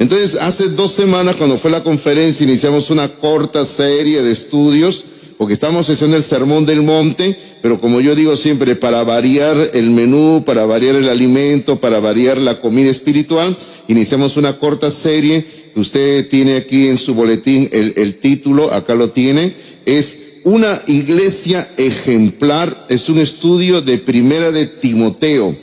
Entonces, hace 2 semanas, cuando fue la conferencia, iniciamos una corta serie de estudios, porque estamos haciendo el Sermón del Monte, pero como yo digo siempre, para variar el menú, para variar el alimento, para variar la comida espiritual, iniciamos una corta serie que usted tiene aquí en su boletín, el título, acá lo tiene, es Una iglesia ejemplar. Es un estudio de Primera de Timoteo.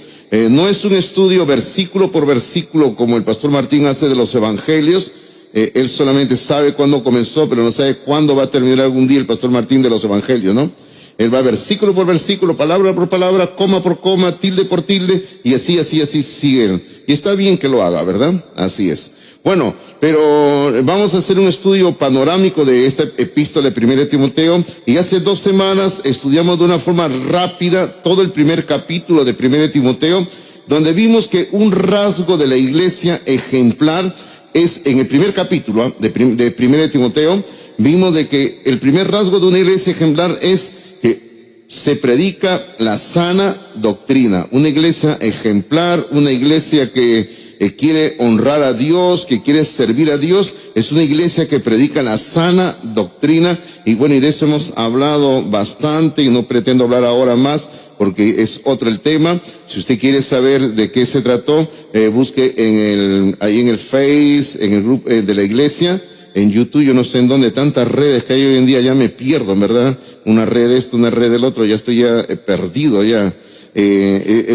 No es un estudio versículo por versículo como el pastor Martín hace de los evangelios. Él solamente sabe cuándo comenzó, pero no sabe cuándo va a terminar algún día el pastor Martín de los evangelios, ¿no? Él va versículo por versículo, palabra por palabra, coma por coma, tilde por tilde, y así sigue. Y está bien que lo haga, ¿verdad? Así es. Bueno, pero vamos a hacer un estudio panorámico de esta epístola de 1 Timoteo, y hace 2 semanas estudiamos de una forma rápida todo el primer capítulo de 1 Timoteo, donde vimos que un rasgo de la iglesia ejemplar es, en el primer capítulo de 1 Timoteo, vimos de que el primer rasgo de una iglesia ejemplar es que se predica la sana doctrina. Una iglesia ejemplar, una iglesia que quiere honrar a Dios, que quiere servir a Dios, es una iglesia que predica la sana doctrina. Y bueno, y de eso hemos hablado bastante, y no pretendo hablar ahora más porque es otro el tema. Si usted quiere saber de qué se trató, busque ahí en el Face, en el grupo de la iglesia, en YouTube, yo no sé en dónde, tantas redes que hay hoy en día, ya me pierdo, ¿verdad? Una red de esto, una red del otro, ya estoy perdido ya.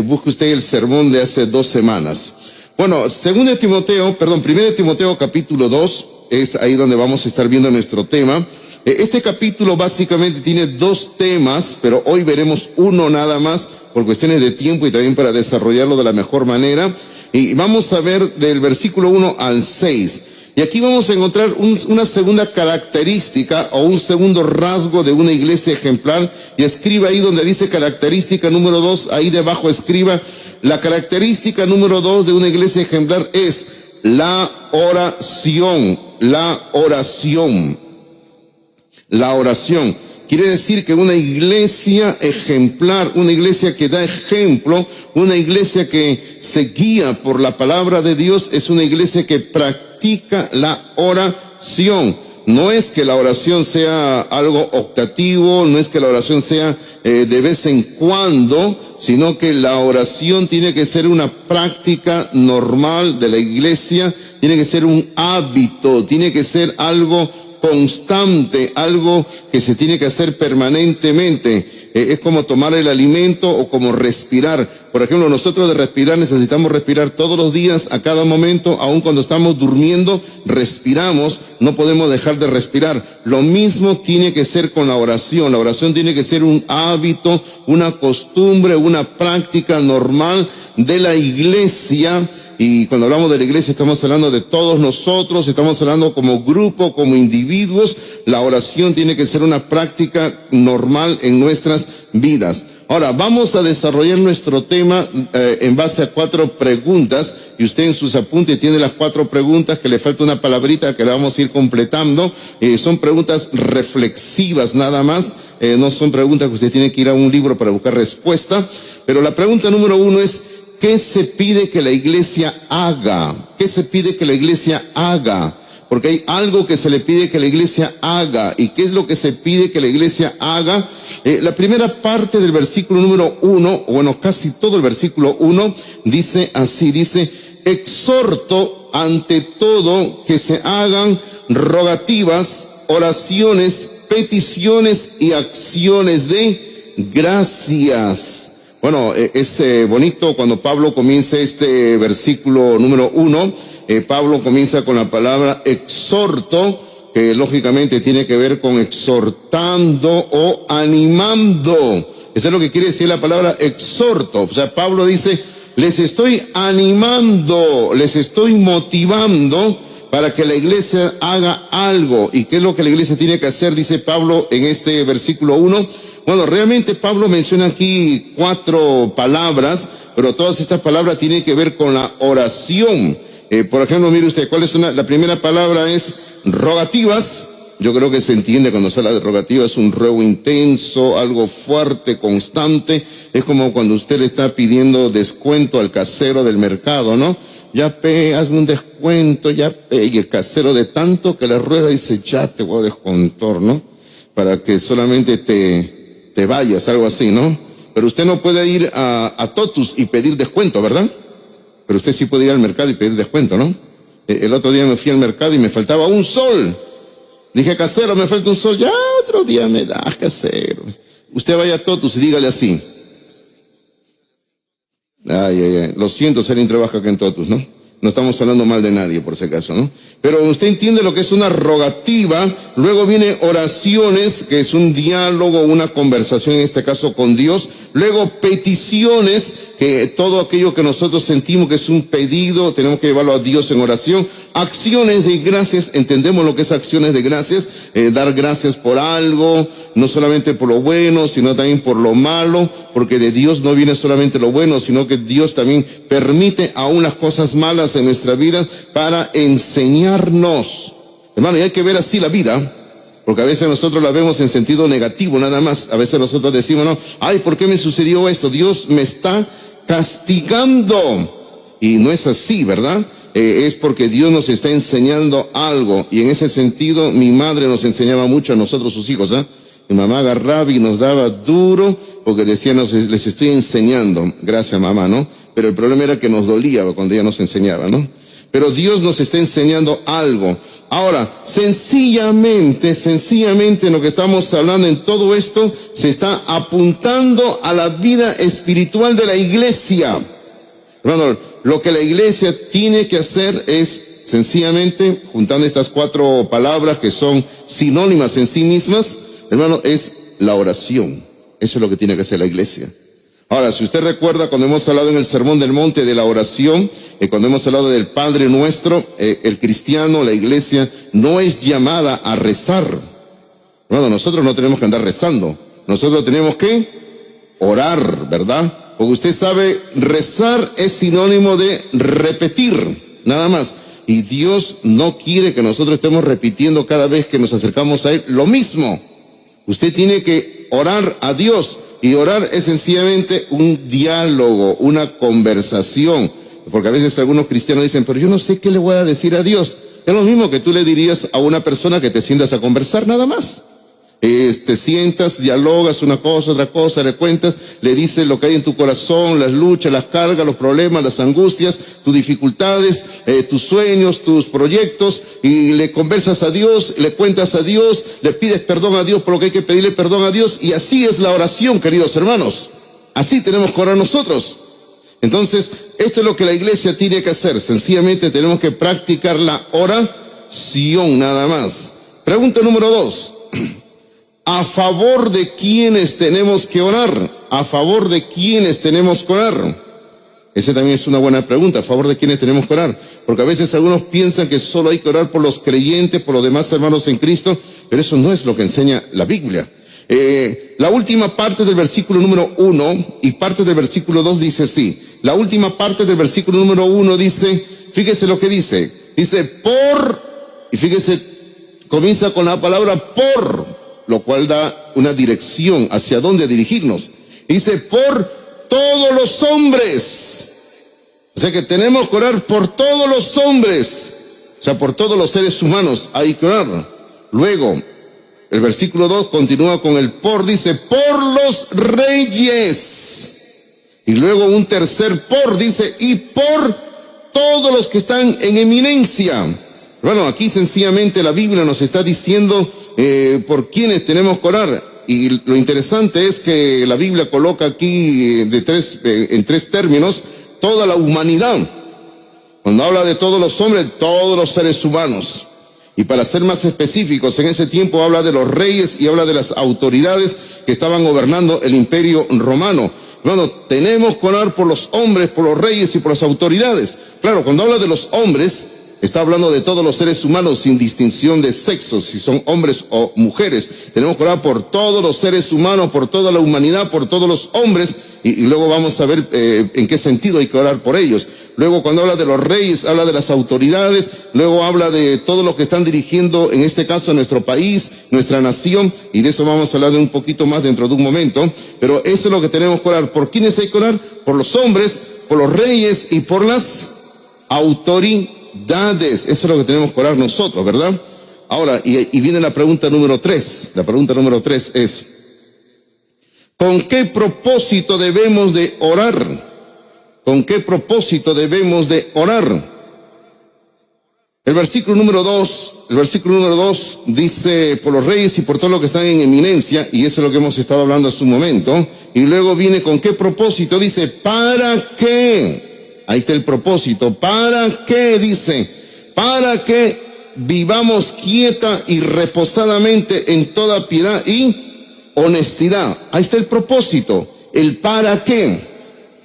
Busque usted el sermón de hace 2 semanas. Bueno, 1 Timoteo capítulo 2, es ahí donde vamos a estar viendo nuestro tema. Este capítulo básicamente tiene 2 temas, pero hoy veremos uno nada más por cuestiones de tiempo y también para desarrollarlo de la mejor manera. Y vamos a ver del versículo 1 al 6. Y aquí vamos a encontrar una segunda característica o un segundo rasgo de una iglesia ejemplar. Y escriba ahí donde dice característica número 2, ahí debajo escriba: la característica número 2 de una iglesia ejemplar es la oración. La oración. La oración. Quiere decir que una iglesia ejemplar, una iglesia que da ejemplo, una iglesia que se guía por la palabra de Dios, es una iglesia que practica la oración. No es que la oración sea algo optativo, no es que la oración sea de vez en cuando, sino que la oración tiene que ser una práctica normal de la iglesia, tiene que ser un hábito, tiene que ser algo constante, algo que se tiene que hacer permanentemente. Es como tomar el alimento o como respirar. Por ejemplo, nosotros de respirar necesitamos respirar todos los días, a cada momento, aun cuando estamos durmiendo, respiramos, no podemos dejar de respirar. Lo mismo tiene que ser con la oración. La oración tiene que ser un hábito, una costumbre, una práctica normal de la iglesia. Y cuando hablamos de la iglesia estamos hablando de todos nosotros, estamos hablando como grupo, como individuos. La oración tiene que ser una práctica normal en nuestras vidas. Ahora, vamos a desarrollar nuestro tema en base a 4 preguntas, y usted en sus apuntes tiene las 4 preguntas, que le falta una palabrita que la vamos a ir completando. Son preguntas reflexivas nada más, no son preguntas que usted tiene que ir a un libro para buscar respuesta. Pero la pregunta número 1 es: ¿qué se pide que la iglesia haga? ¿Qué se pide que la iglesia haga? Porque hay algo que se le pide que la iglesia haga. ¿Y qué es lo que se pide que la iglesia haga? La primera parte del versículo número 1, o bueno, casi todo el versículo 1, dice así, dice: exhorto ante todo que se hagan rogativas, oraciones, peticiones y acciones de gracias. Bueno, es bonito cuando Pablo comienza este versículo número 1. Pablo comienza con la palabra exhorto, que lógicamente tiene que ver con exhortando o animando. Eso es lo que quiere decir la palabra exhorto. O sea, Pablo dice: les estoy animando, les estoy motivando para que la iglesia haga algo. ¿Y qué es lo que la iglesia tiene que hacer? Dice Pablo en este versículo 1. Bueno, realmente Pablo menciona aquí 4 palabras, pero todas estas palabras tienen que ver con la oración. Por ejemplo, mire usted, ¿cuál es la primera palabra? Es rogativas. Yo creo que se entiende cuando se habla de rogativas, un ruego intenso, algo fuerte, constante. Es como cuando usted le está pidiendo descuento al casero del mercado, ¿no? ya pe, hazme un descuento, ya pe. Y el casero de tanto que le ruega dice, ya te voy a descontar, ¿no? Para que solamente te vayas, algo así, ¿no? Pero usted no puede ir a Totus y pedir descuento, ¿verdad? Pero usted sí puede ir al mercado y pedir descuento, ¿no? El otro día me fui al mercado y me faltaba un sol. Dije, casero, me falta un sol. Ya otro día me da, casero. Usted vaya a Totus y dígale así. Ay. Lo siento, Serín trabaja acá en Totus, ¿no? No estamos hablando mal de nadie, por si acaso, ¿no? Pero usted entiende lo que es una rogativa, luego viene oraciones, que es un diálogo, una conversación, en este caso con Dios, luego peticiones, que todo aquello que nosotros sentimos que es un pedido, tenemos que llevarlo a Dios en oración, acciones de gracias, entendemos lo que es acciones de gracias, dar gracias por algo, no solamente por lo bueno, sino también por lo malo, porque de Dios no viene solamente lo bueno, sino que Dios también permite aún las cosas malas en nuestra vida para enseñarnos. Hermano, y hay que ver así la vida, porque a veces nosotros la vemos en sentido negativo nada más. A veces nosotros decimos, no, ay, ¿por qué me sucedió esto? Dios me está castigando. Y no es así, ¿verdad? Es porque Dios nos está enseñando algo. Y en ese sentido, mi madre nos enseñaba mucho a nosotros, sus hijos, ¿eh? Mi mamá agarraba y nos daba duro, porque decía, les estoy enseñando. Gracias, mamá, ¿no? Pero el problema era que nos dolía cuando ella nos enseñaba, ¿no? Pero Dios nos está enseñando algo. Ahora, sencillamente en lo que estamos hablando en todo esto, se está apuntando a la vida espiritual de la iglesia. Hermano, lo que la iglesia tiene que hacer es, sencillamente, juntando estas 4 palabras que son sinónimas en sí mismas, hermano, es la oración. Eso es lo que tiene que hacer la iglesia. Ahora, si usted recuerda cuando hemos hablado en el Sermón del Monte de la oración, cuando hemos hablado del Padre Nuestro, el cristiano, la iglesia, no es llamada a rezar. Bueno, nosotros no tenemos que andar rezando. Nosotros tenemos que orar, ¿verdad? Porque usted sabe, rezar es sinónimo de repetir, nada más. Y Dios no quiere que nosotros estemos repitiendo cada vez que nos acercamos a Él lo mismo. Usted tiene que orar a Dios. Y orar es sencillamente un diálogo, una conversación. Porque a veces algunos cristianos dicen, pero yo no sé qué le voy a decir a Dios. Es lo mismo que tú le dirías a una persona que te sientas a conversar, nada más. Te sientas, dialogas una cosa, otra cosa, le cuentas, le dices lo que hay en tu corazón, las luchas, las cargas, los problemas, las angustias, tus dificultades, tus sueños, tus proyectos, y le conversas a Dios, le cuentas a Dios, le pides perdón a Dios por lo que hay que pedirle perdón a Dios, y así es la oración, queridos hermanos. Así tenemos que orar nosotros. Entonces, esto es lo que la iglesia tiene que hacer. Sencillamente tenemos que practicar la oración, nada más. Pregunta número 2. ¿A favor de quiénes tenemos que orar? ¿A favor de quiénes tenemos que orar? Esa también es una buena pregunta. ¿A favor de quiénes tenemos que orar? Porque a veces algunos piensan que solo hay que orar por los creyentes, por los demás hermanos en Cristo, pero eso no es lo que enseña la Biblia. La última parte del versículo número 1 y parte del versículo 2 dice así. La última parte del versículo número 1 dice, fíjese lo que dice. Dice, y fíjese, comienza con la palabra por, lo cual da una dirección hacia dónde dirigirnos. Dice, por todos los hombres. O sea que tenemos que orar por todos los hombres. O sea, por todos los seres humanos hay que orar. Luego, el versículo 2 continúa con el por, dice, por los reyes. Y luego un tercer por, dice, y por todos los que están en eminencia. Bueno, aquí sencillamente la Biblia nos está diciendo por quienes tenemos que orar. Y lo interesante es que la Biblia coloca aquí en 3 términos toda la humanidad. Cuando habla de todos los hombres, todos los seres humanos. Y para ser más específicos, en ese tiempo habla de los reyes y habla de las autoridades que estaban gobernando el imperio romano. Bueno, tenemos que orar por los hombres, por los reyes y por las autoridades. Claro, cuando habla de los hombres, está hablando de todos los seres humanos sin distinción de sexo, si son hombres o mujeres. Tenemos que orar por todos los seres humanos, por toda la humanidad, por todos los hombres, y luego vamos a ver en qué sentido hay que orar por ellos. Luego cuando habla de los reyes, habla de las autoridades, luego habla de todos los que están dirigiendo, en este caso, nuestro país, nuestra nación, y de eso vamos a hablar de un poquito más dentro de un momento. Pero eso es lo que tenemos que orar. ¿Por quiénes hay que orar? Por los hombres, por los reyes y por las autoridades. Eso es lo que tenemos que orar nosotros, ¿verdad? Ahora, y viene la pregunta número 3. La pregunta número 3 es, ¿con qué propósito debemos de orar? ¿Con qué propósito debemos de orar? El versículo número 2 dice, por los reyes y por todos los que están en eminencia, y eso es lo que hemos estado hablando hace un momento, y luego viene con qué propósito, dice, ¿para qué? Ahí está el propósito, ¿para qué? Dice, para que vivamos quieta y reposadamente en toda piedad y honestidad. Ahí está el propósito, el para qué.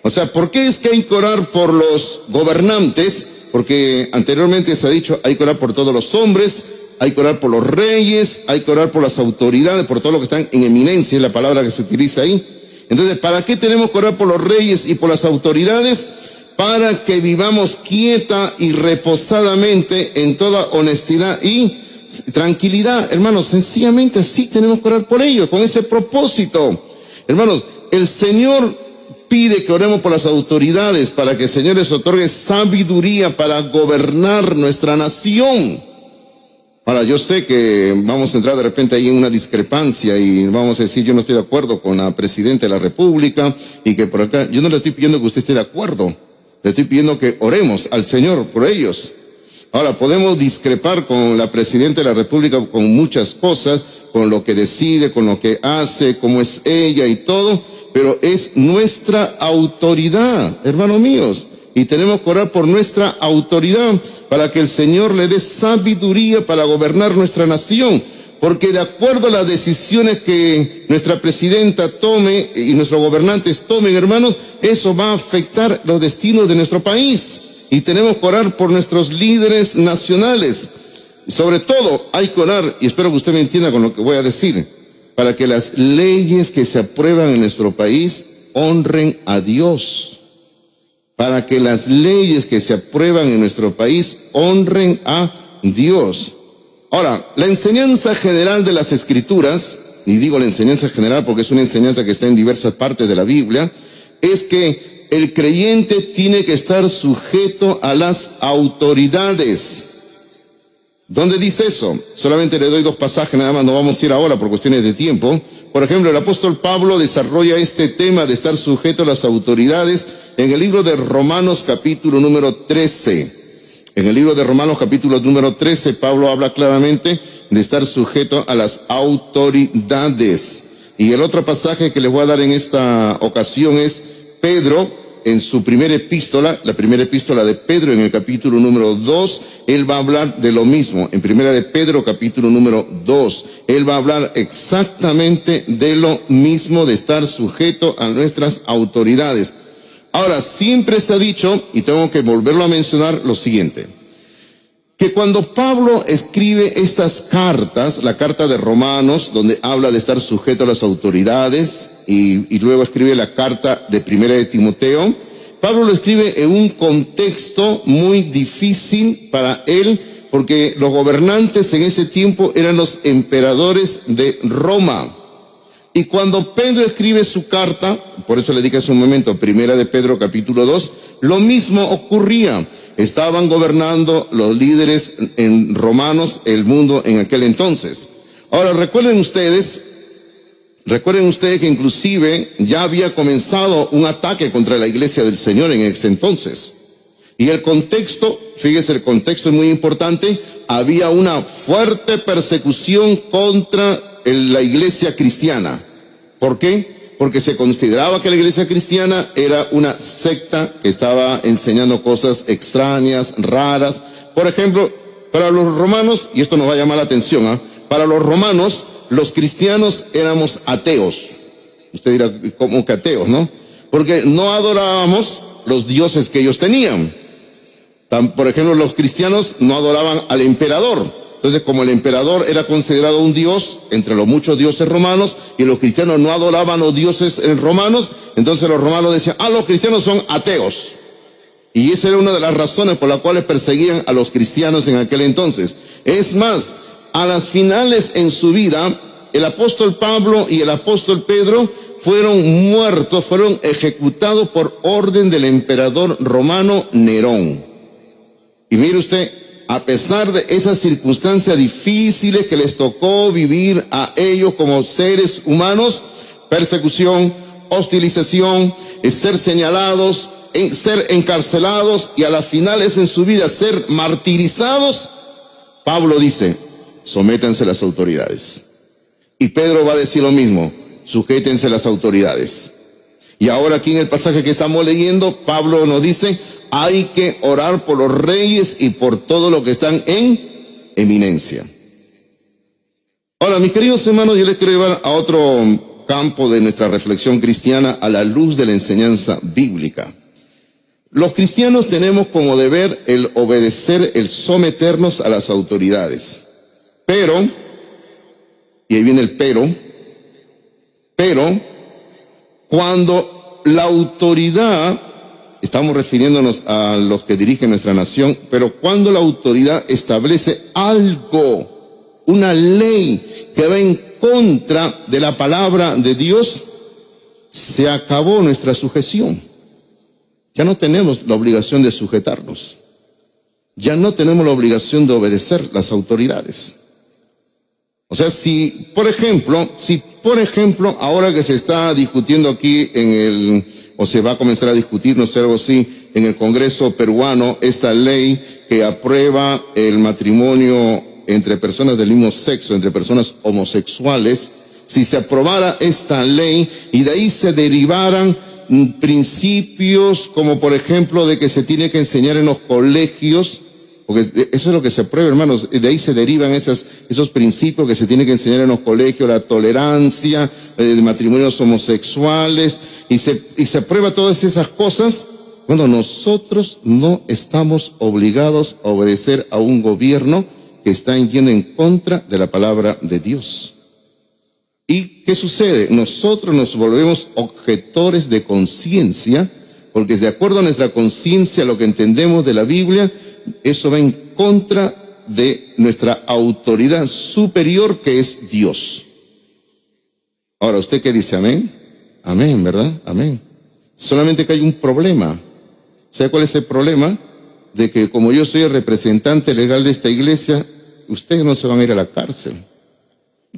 O sea, ¿por qué es que hay que orar por los gobernantes? Porque anteriormente se ha dicho, hay que orar por todos los hombres, hay que orar por los reyes, hay que orar por las autoridades, por todo lo que están en eminencia, es la palabra que se utiliza ahí. Entonces, ¿para qué tenemos que orar por los reyes y por las autoridades? Para que vivamos quieta y reposadamente en toda honestidad y tranquilidad. Hermanos, sencillamente así tenemos que orar por ellos, con ese propósito. Hermanos, el Señor pide que oremos por las autoridades para que el Señor les otorgue sabiduría para gobernar nuestra nación. Ahora, yo sé que vamos a entrar de repente ahí en una discrepancia y vamos a decir, yo no estoy de acuerdo con la Presidenta de la República y que por acá, yo no le estoy pidiendo que usted esté de acuerdo, le estoy pidiendo que oremos al Señor por ellos. Ahora, podemos discrepar con la Presidenta de la República con muchas cosas, con lo que decide, con lo que hace, cómo es ella y todo, pero es nuestra autoridad, hermanos míos, y tenemos que orar por nuestra autoridad para que el Señor le dé sabiduría para gobernar nuestra nación, porque de acuerdo a las decisiones que nuestra presidenta tome y nuestros gobernantes tomen, hermanos, eso va a afectar los destinos de nuestro país, y tenemos que orar por nuestros líderes nacionales. Sobre todo hay que orar, y espero que usted me entienda con lo que voy a decir, para que las leyes que se aprueban en nuestro país honren a Dios. Para que las leyes que se aprueban en nuestro país honren a Dios. Ahora, la enseñanza general de las Escrituras, y digo la enseñanza general porque es una enseñanza que está en diversas partes de la Biblia, es que el creyente tiene que estar sujeto a las autoridades. ¿Dónde dice eso? Solamente le doy 2 pasajes, nada más, no vamos a ir ahora por cuestiones de tiempo. Por ejemplo, el apóstol Pablo desarrolla este tema de estar sujeto a las autoridades en el libro de Romanos capítulo número 13. En el libro de Romanos capítulo número 13, Pablo habla claramente de estar sujeto a las autoridades. Y el otro pasaje que les voy a dar en esta ocasión es Pedro, en su primera epístola, la primera epístola de Pedro, en el capítulo número 2, él va a hablar de lo mismo. En primera de Pedro, capítulo número 2, él va a hablar exactamente de lo mismo, de estar sujeto a nuestras autoridades. Ahora, siempre se ha dicho, y tengo que volverlo a mencionar, lo siguiente, que cuando Pablo escribe estas cartas, la carta de Romanos, donde habla de estar sujeto a las autoridades, y luego escribe la carta de Primera de Timoteo, Pablo lo escribe en un contexto muy difícil para él, porque los gobernantes en ese tiempo eran los emperadores de Roma. Y cuando Pedro escribe su carta, por eso le dije hace un momento, Primera de Pedro capítulo 2, lo mismo ocurría. Estaban gobernando los líderes en romanos el mundo en aquel entonces. Ahora recuerden ustedes que inclusive ya había comenzado un ataque contra la iglesia del Señor en ese entonces. Y el contexto, fíjese, el contexto es muy importante, había una fuerte persecución contra la iglesia cristiana. ¿Por qué? Porque se consideraba que la iglesia cristiana era una secta que estaba enseñando cosas extrañas, raras. Por ejemplo, para los romanos, y esto nos va a llamar la atención, para los romanos, los cristianos éramos ateos. Usted dirá, ¿cómo que ateos, no? Porque no adorábamos los dioses que ellos tenían. Por ejemplo, los cristianos no adoraban al emperador. Entonces, como el emperador era considerado un dios entre los muchos dioses romanos, y los cristianos no adoraban a los dioses romanos, entonces los romanos decían, los cristianos son ateos. Y esa era una de las razones por las cuales perseguían a los cristianos en aquel entonces. Es más, a las finales en su vida, el apóstol Pablo y el apóstol Pedro fueron muertos, fueron ejecutados por orden del emperador romano Nerón. Y mire usted, a pesar de esas circunstancias difíciles que les tocó vivir a ellos como seres humanos, persecución, hostilización, ser señalados, ser encarcelados y a las finales en su vida ser martirizados, Pablo dice, sométanse a las autoridades. Y Pedro va a decir lo mismo, sujétense a las autoridades. Y ahora aquí en el pasaje que estamos leyendo, Pablo nos dice, hay que orar por los reyes y por todo lo que están en eminencia. Ahora, mis queridos hermanos, yo les quiero llevar a otro campo de nuestra reflexión cristiana a la luz de la enseñanza bíblica. Los cristianos tenemos como deber el obedecer, el someternos a las autoridades. Pero, y ahí viene el pero, cuando la autoridad, estamos refiriéndonos a los que dirigen nuestra nación, pero cuando la autoridad establece algo, una ley que va en contra de la palabra de Dios, se acabó nuestra sujeción. Ya no tenemos la obligación de sujetarnos. Ya no tenemos la obligación de obedecer las autoridades. O sea, si por ejemplo, ahora que se está discutiendo aquí o se va a comenzar a discutir, no sé, algo así, en el Congreso peruano, esta ley que aprueba el matrimonio entre personas del mismo sexo, entre personas homosexuales, si se aprobara esta ley y de ahí se derivaran principios como por ejemplo de que se tiene que enseñar en los colegios, porque eso es lo que se aprueba, hermanos, de ahí se derivan esos principios que se tiene que enseñar en los colegios, la tolerancia, de matrimonios homosexuales, y se aprueba todas esas cosas. Bueno, nosotros no estamos obligados a obedecer a un gobierno que está yendo en contra de la palabra de Dios. ¿Y qué sucede? Nosotros nos volvemos objetores de conciencia, porque de acuerdo a nuestra conciencia, lo que entendemos de la Biblia, eso va en contra de nuestra autoridad superior, que es Dios. Ahora, ¿usted qué dice? Amén. Amén, ¿verdad? Amén. Solamente que hay un problema. ¿Sabe cuál es el problema? De que como yo soy el representante legal de esta iglesia, ustedes no se van a ir a la cárcel.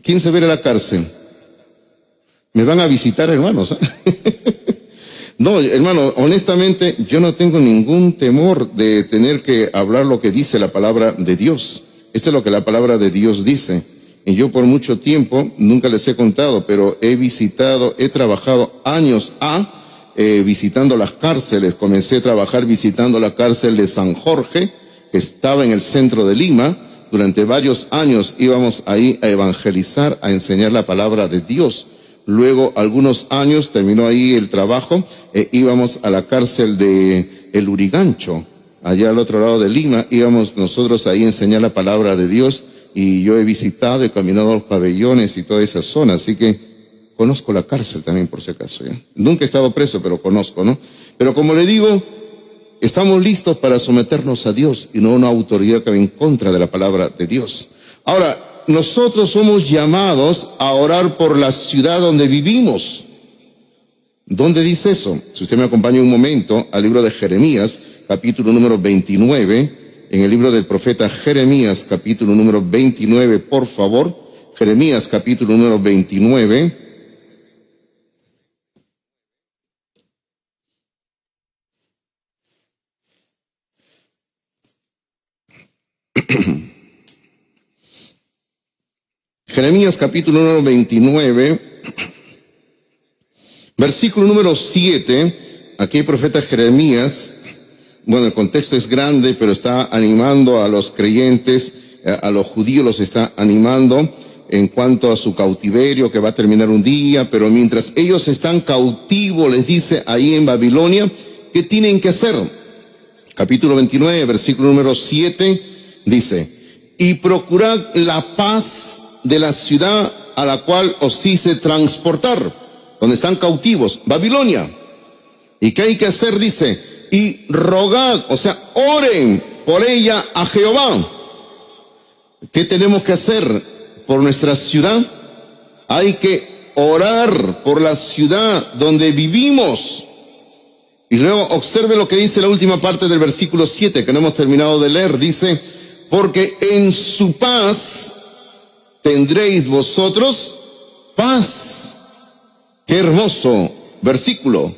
¿Quién se va a ir a la cárcel? Me van a visitar, hermanos. No, hermano, honestamente, yo no tengo ningún temor de tener que hablar lo que dice la palabra de Dios. Esto es lo que la palabra de Dios dice. Y yo por mucho tiempo, nunca les he contado, pero he trabajado años visitando las cárceles. Comencé a trabajar visitando la cárcel de San Jorge, que estaba en el centro de Lima. Durante varios años íbamos ahí a evangelizar, a enseñar la palabra de Dios. Luego, algunos años, terminó ahí el trabajo, íbamos a la cárcel de El Urigancho, allá al otro lado de Lima, íbamos nosotros ahí a enseñar la palabra de Dios, y yo he visitado, he caminado a los pabellones y toda esa zona, así que conozco la cárcel también, por si acaso, ¿ya? Nunca he estado preso, pero conozco, ¿no? Pero como le digo, estamos listos para someternos a Dios y no a una autoridad que va en contra de la palabra de Dios. Ahora, nosotros somos llamados a orar por la ciudad donde vivimos. ¿Dónde dice eso? Si usted me acompaña un momento al libro de Jeremías, capítulo número 29, en el libro del profeta Jeremías, capítulo número 29, por favor. Jeremías, capítulo número 29. Jeremías capítulo número 29, versículo número 7, aquí el profeta Jeremías, bueno, el contexto es grande, pero está animando a los creyentes, a los judíos los está animando en cuanto a su cautiverio que va a terminar un día, pero mientras ellos están cautivos, les dice ahí en Babilonia, ¿qué tienen que hacer? Capítulo 29, versículo número 7, dice, y procurad la paz de la ciudad a la cual os hice transportar, donde están cautivos, Babilonia. ¿Y qué hay que hacer? Dice, y rogad, o sea, oren por ella a Jehová. ¿Qué tenemos que hacer por nuestra ciudad? Hay que orar por la ciudad donde vivimos. Y luego observe lo que dice la última parte del versículo 7, que no hemos terminado de leer. Dice, porque en su paz tendréis vosotros paz. Qué hermoso versículo.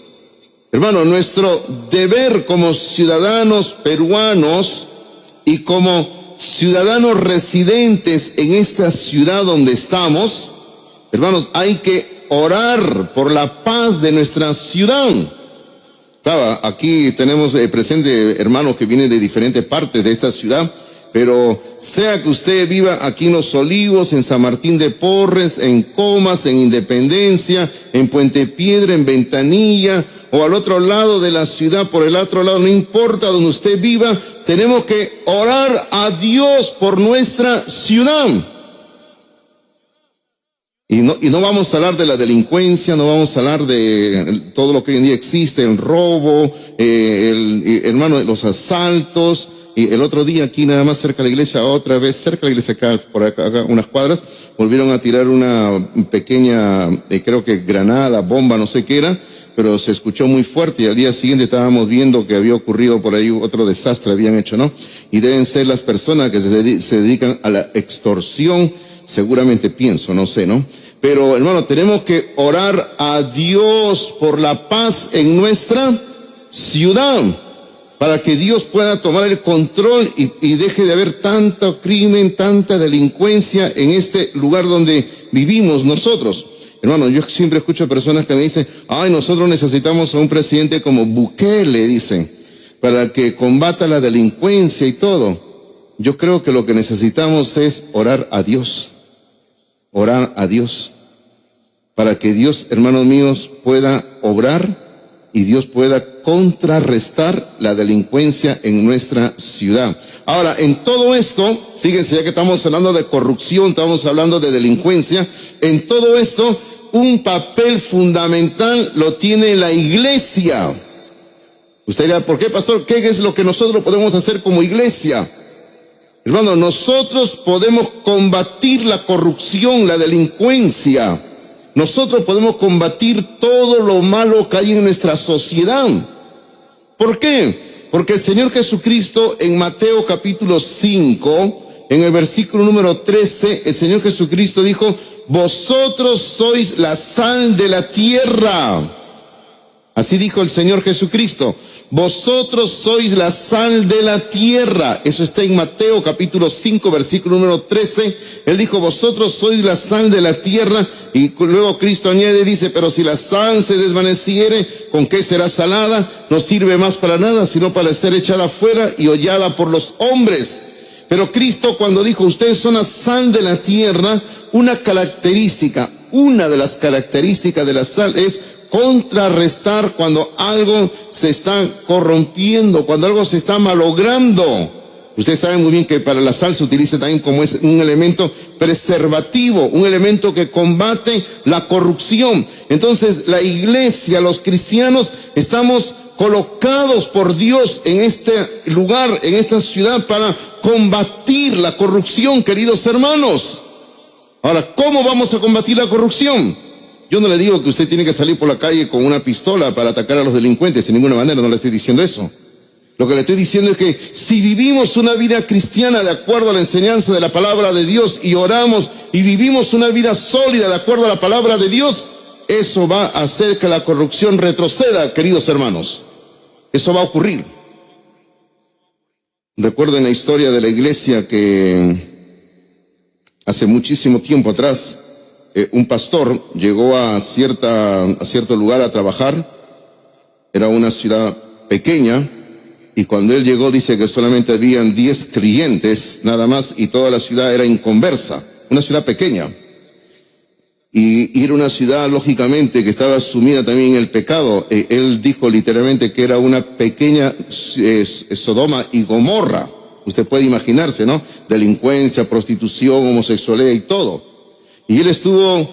Hermano, nuestro deber como ciudadanos peruanos y como ciudadanos residentes en esta ciudad donde estamos, hermanos, hay que orar por la paz de nuestra ciudad. Claro, aquí tenemos presente hermanos que vienen de diferentes partes de esta ciudad, pero sea que usted viva aquí en Los Olivos, en San Martín de Porres, en Comas, en Independencia, en Puente Piedra, en Ventanilla, o al otro lado de la ciudad, por el otro lado, no importa donde usted viva, tenemos que orar a Dios por nuestra ciudad. Y no vamos a hablar de la delincuencia, no vamos a hablar de todo lo que hoy en día existe, el robo, hermano, los asaltos. Y el otro día aquí nada más cerca de la iglesia, otra vez cerca de la iglesia acá, por acá unas cuadras, volvieron a tirar una pequeña, creo que granada, bomba, no sé qué era, pero se escuchó muy fuerte y al día siguiente estábamos viendo que había ocurrido por ahí otro desastre, habían hecho, ¿no? Y deben ser las personas que se dedican a la extorsión, seguramente pienso, no sé, ¿no? Pero hermano, tenemos que orar a Dios por la paz en nuestra ciudad, para que Dios pueda tomar el control y deje de haber tanto crimen, tanta delincuencia en este lugar donde vivimos nosotros. Hermano, yo siempre escucho personas que me dicen, ay, nosotros necesitamos a un presidente como Bukele, dicen, para que combata la delincuencia y todo. Yo creo que lo que necesitamos es orar a Dios, para que Dios, hermanos míos, pueda obrar y Dios pueda contrarrestar la delincuencia en nuestra ciudad. Ahora, en todo esto, fíjense, ya que estamos hablando de corrupción, estamos hablando de delincuencia, en todo esto, un papel fundamental lo tiene la iglesia. Usted dirá, ¿por qué, pastor? ¿Qué es lo que nosotros podemos hacer como iglesia? Hermano, nosotros podemos combatir la corrupción, la delincuencia. Nosotros podemos combatir todo lo malo que hay en nuestra sociedad. ¿Por qué? Porque el Señor Jesucristo en Mateo capítulo 5, en el versículo número 13, el Señor Jesucristo dijo, vosotros sois la sal de la tierra. Así dijo el Señor Jesucristo, vosotros sois la sal de la tierra. Eso está en Mateo capítulo 5, versículo número 13. Él dijo, vosotros sois la sal de la tierra. Y luego Cristo añade, dice, pero si la sal se desvaneciere, ¿con qué será salada? No sirve más para nada, sino para ser echada fuera y hollada por los hombres. Pero Cristo cuando dijo, ustedes son la sal de la tierra, una de las características de la sal es contrarrestar cuando algo se está corrompiendo, cuando algo se está malogrando. Ustedes saben muy bien que para la sal se utiliza también como es un elemento preservativo, un elemento que combate la corrupción. Entonces la iglesia, los cristianos, estamos colocados por Dios en este lugar, en esta ciudad, para combatir la corrupción, queridos hermanos. Ahora, ¿cómo vamos a combatir la corrupción? Yo no le digo que usted tiene que salir por la calle con una pistola para atacar a los delincuentes, de ninguna manera, no le estoy diciendo eso. Lo que le estoy diciendo es que si vivimos una vida cristiana de acuerdo a la enseñanza de la palabra de Dios y oramos y vivimos una vida sólida de acuerdo a la palabra de Dios, eso va a hacer que la corrupción retroceda, queridos hermanos. Eso va a ocurrir. Recuerden la historia de la iglesia que hace muchísimo tiempo atrás, un pastor llegó a cierto lugar a trabajar. Era una ciudad pequeña y cuando él llegó dice que solamente habían 10 creyentes nada más y toda la ciudad era inconversa, una ciudad pequeña. Y era una ciudad lógicamente que estaba sumida también en el pecado. Él dijo literalmente que era una pequeña Sodoma y Gomorra. Usted puede imaginarse, ¿no? Delincuencia, prostitución, homosexualidad y todo. Y él estuvo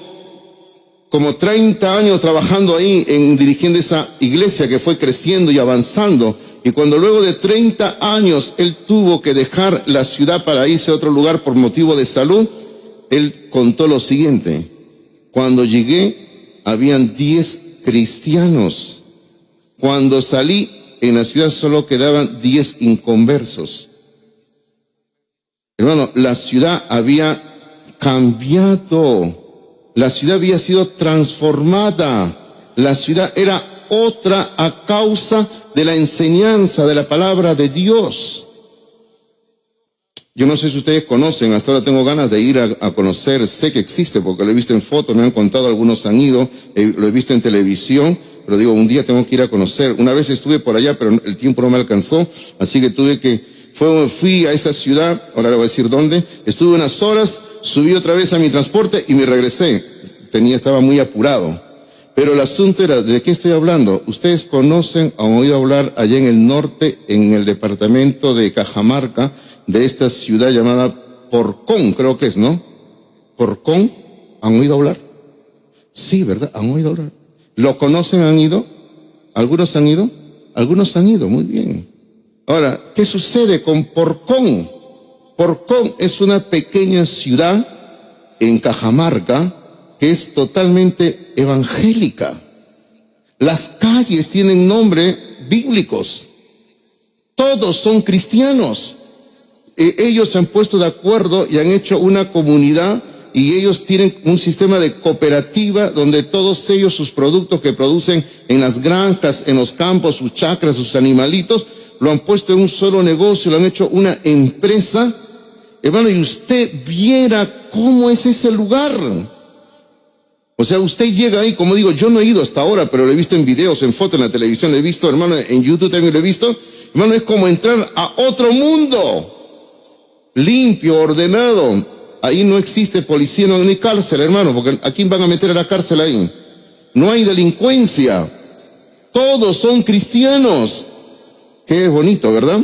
como 30 años trabajando ahí, dirigiendo esa iglesia que fue creciendo y avanzando. Y cuando luego de 30 años él tuvo que dejar la ciudad para irse a otro lugar por motivo de salud, él contó lo siguiente: cuando llegué habían 10 cristianos. Cuando salí, en la ciudad solo quedaban 10 inconversos. Hermano, la ciudad había cambiado. La ciudad había sido transformada. La ciudad era otra a causa de la enseñanza de la palabra de Dios. Yo no sé si ustedes conocen, hasta ahora tengo ganas de ir a conocer, sé que existe porque lo he visto en fotos, me han contado, algunos han ido, lo he visto en televisión, pero digo, un día tengo que ir a conocer. Una vez estuve por allá, pero el tiempo no me alcanzó, así que fui a esa ciudad, ahora le voy a decir dónde, estuve unas horas, subí otra vez a mi transporte y me regresé. Estaba muy apurado. Pero el asunto era, ¿de qué estoy hablando? Ustedes conocen, han oído hablar allá en el norte, en el departamento de Cajamarca, de esta ciudad llamada Porcón, creo que es, ¿no? Porcón, ¿han oído hablar? Sí, ¿verdad? ¿Han oído hablar? ¿Lo conocen? ¿Han ido? ¿Algunos han ido? Algunos han ido, muy bien. Ahora, ¿qué sucede con Porcón? Porcón es una pequeña ciudad en Cajamarca que es totalmente evangélica. Las calles tienen nombres bíblicos. Todos son cristianos. Ellos se han puesto de acuerdo y han hecho una comunidad y ellos tienen un sistema de cooperativa donde todos ellos, sus productos que producen en las granjas, en los campos, sus chacras, sus animalitos, lo han puesto en un solo negocio, lo han hecho una empresa. Hermano, y usted viera cómo es ese lugar. O sea, usted llega ahí, como digo, yo no he ido hasta ahora, pero lo he visto en videos, en fotos, en la televisión, lo he visto, hermano, en YouTube también lo he visto. Hermano, es como entrar a otro mundo. Limpio, ordenado. Ahí no existe policía, no hay cárcel, hermano, porque ¿a quién van a meter a la cárcel ahí? No hay delincuencia. Todos son cristianos. Qué bonito, ¿verdad?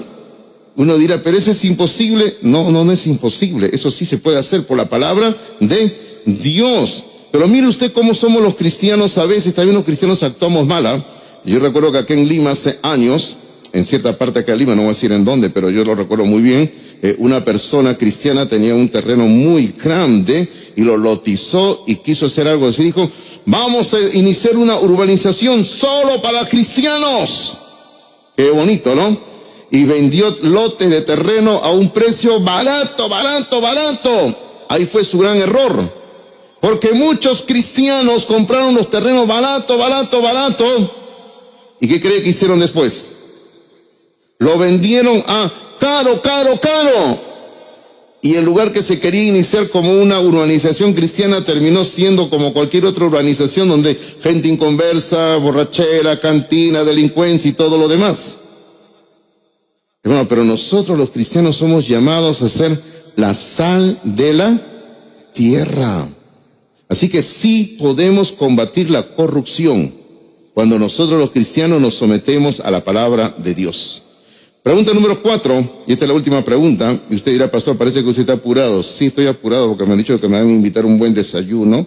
Uno dirá, pero eso es imposible. No es imposible. Eso sí se puede hacer por la palabra de Dios. Pero mire usted cómo somos los cristianos a veces, también los cristianos actuamos mal. Yo recuerdo que aquí en Lima hace años, en cierta parte acá de Lima, no voy a decir en dónde, pero yo lo recuerdo muy bien, una persona cristiana tenía un terreno muy grande y lo lotizó y quiso hacer algo así. Dijo, vamos a iniciar una urbanización solo para cristianos. Qué bonito, ¿no? Y vendió lotes de terreno a un precio barato. Ahí fue su gran error. Porque muchos cristianos compraron los terrenos barato. ¿Y qué cree que hicieron después? Lo vendieron a caro. Y el lugar que se quería iniciar como una urbanización cristiana terminó siendo como cualquier otra urbanización donde gente inconversa, borrachera, cantina, delincuencia y todo lo demás. Bueno, pero nosotros los cristianos somos llamados a ser la sal de la tierra. Así que sí podemos combatir la corrupción cuando nosotros los cristianos nos sometemos a la palabra de Dios. Pregunta número 4, y esta es la última pregunta, y usted dirá, pastor, parece que usted está apurado. Sí, estoy apurado porque me han dicho que me van a invitar a un buen desayuno,